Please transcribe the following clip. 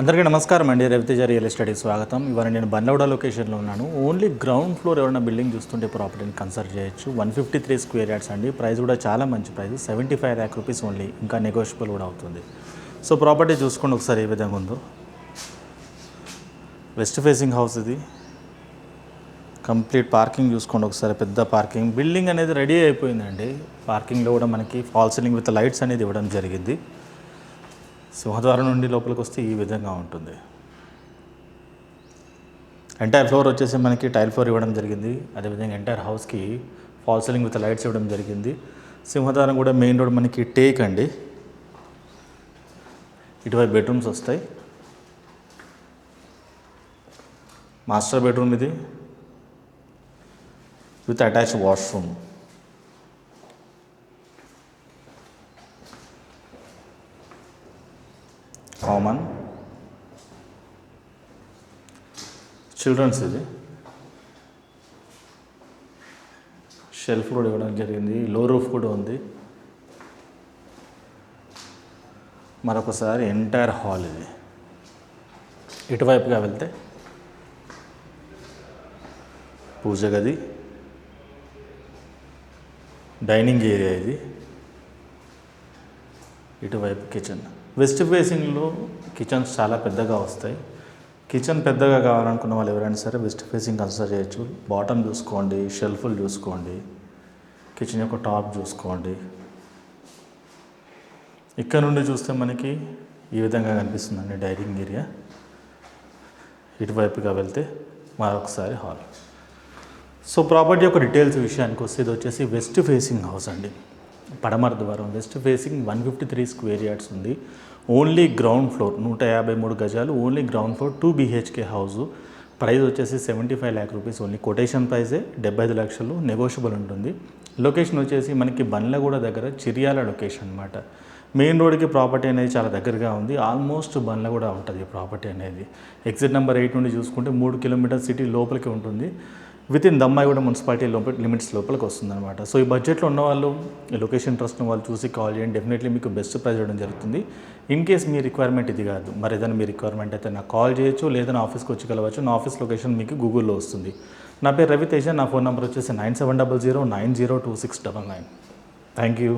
అందరికీ నమస్కారం అండి. రవితేజ రియల్ ఎస్టేట్కి స్వాగతం. ఇవాళ నేను బండ్లగూడ లొకేషన్లో ఉన్నాను. ఓన్లీ గ్రౌండ్ ఫ్లోర్ ఎవరైనా బిల్డింగ్ చూస్తుంటే ప్రాపర్టీని కన్సిడర్ చేయొచ్చు. 153 స్క్వేర్ యార్డ్స్ అండి. ప్రైస్ కూడా చాలా మంచి ప్రైస్, 75 lakh రూపీస్ ఓన్లీ. ఇంకా నెగోషియబుల్ కూడా అవుతుంది. సో ప్రాపర్టీ చూసుకోండి ఒకసారి ఏ విధంగా ఉందో. వెస్ట్ ఫేసింగ్ హౌస్ ఇది. కంప్లీట్ పార్కింగ్ చూసుకోండి ఒకసారి, పెద్ద పార్కింగ్. బిల్డింగ్ అనేది రెడీ అయిపోయిందండి. పార్కింగ్లో కూడా మనకి ఫాల్ సీలింగ్ విత్ లైట్స్ అనేది ఇవ్వడం జరిగింది. సింహద్వారం నుండి లోపలికి వస్తే ఈ విధంగా ఉంటుంది. ఎంటైర్ ఫ్లోర్ వచ్చేసి మనకి టైల్ ఫ్లోర్ ఇవ్వడం జరిగింది. అదేవిధంగా ఎంటైర్ హౌస్కి ఫాల్ సీలింగ్ విత్ లైట్స్ ఇవ్వడం జరిగింది. సింహద్వారం కూడా మెయిన్ రోడ్ మనకి టేక్ అండి. ఇటువైపు బెడ్రూమ్స్ వస్తాయి. మాస్టర్ బెడ్రూమ్ ఇది with attached washroom. Common children's ఇది. షెల్ఫ్ కూడా ఇవ్వడం జరిగింది. లో రూఫ్ కూడా ఉంది. మరొకసారి ఎంటైర్ హాల్ ఇది. ఇటువైపుగా వెళ్తే పూజ గది, డైనింగ్ ఏరియా ఇది. ఇటువైపు కిచెన్. వెస్ట్ ఫేసింగ్లో కిచెన్స్ చాలా పెద్దగా వస్తాయి. కిచెన్ పెద్దగా కావాలనుకున్న వాళ్ళు ఎవరైనా సరే వెస్ట్ ఫేసింగ్ కన్సిడర్ చేయొచ్చు. బాటమ్ చూసుకోండి, షెల్ఫ్లు చూసుకోండి, కిచెన్ యొక్క టాప్ చూసుకోండి. ఇక్కడ నుండి చూస్తే మనకి ఈ విధంగా కనిపిస్తుందండి డైనింగ్ ఏరియా. ఇటువైపుగా వెళ్తే మరొకసారి హాల్. సో ప్రాపర్టీ యొక్క డీటెయిల్స్ విషయానికి వస్తే ఇది వచ్చేసి వెస్ట్ ఫేసింగ్ హౌస్ అండి. పడమర ద్వారం, వెస్ట్ ఫేసింగ్ 153 స్క్వేర్ యార్డ్స్ ఉంది. ఓన్లీ గ్రౌండ్ ఫ్లోర్, 153 గజాలు, only ground floor, 2 BHK house. Price వచ్చేసి 75 lakh రూపీస్ ఓన్లీ. కొటేషన్ ప్రైజే 75 లక్షలు, నెగోషియబుల్ ఉంటుంది. లొకేషన్ వచ్చేసి మనకి బండ్లగూడ దగ్గర చిర్యాల లొకేషన్ అనమాట. మెయిన్ రోడ్కి ప్రాపర్టీ అనేది చాలా దగ్గరగా ఉంది. ఆల్మోస్ట్ బండ్లగూడ ఉంటుంది ప్రాపర్టీ అనేది. ఎగ్జిట్ నెంబర్ 8 నుండి చూసుకుంటే 3 కిలోమీటర్స్ సిటీ లోపలికి ఉంటుంది. With in Dammaiguda municipality limits లోపలికి వస్తుందన్నమాట. సో ఈ బడ్జెట్లో ఉన్న వాళ్ళు, ఈ లొకేషన్ ట్రస్ట్ వాళ్ళు చూసి కాల్ చేయండి. డెఫినెట్లీ మీకు బెస్ట్ ప్రైస్ ఇవ్వడం జరుగుతుంది. ఇన్ కేస్ మీ రిక్వైర్మెంట్ ఇది కాదు, మరి ఏదైనా మీ రిక్వైర్మెంట్ అయితే నాకు కాల్ చేయొచ్చు, లేదా నా ఆఫీస్కి వచ్చి కలవచ్చు. నా ఆఫీస్ లొకేషన్ మీకు గూగుల్లో వస్తుంది. నా పేరు రవితేజ. నా ఫోన్ నెంబర్ వచ్చేసి 9700 902699. Thank you.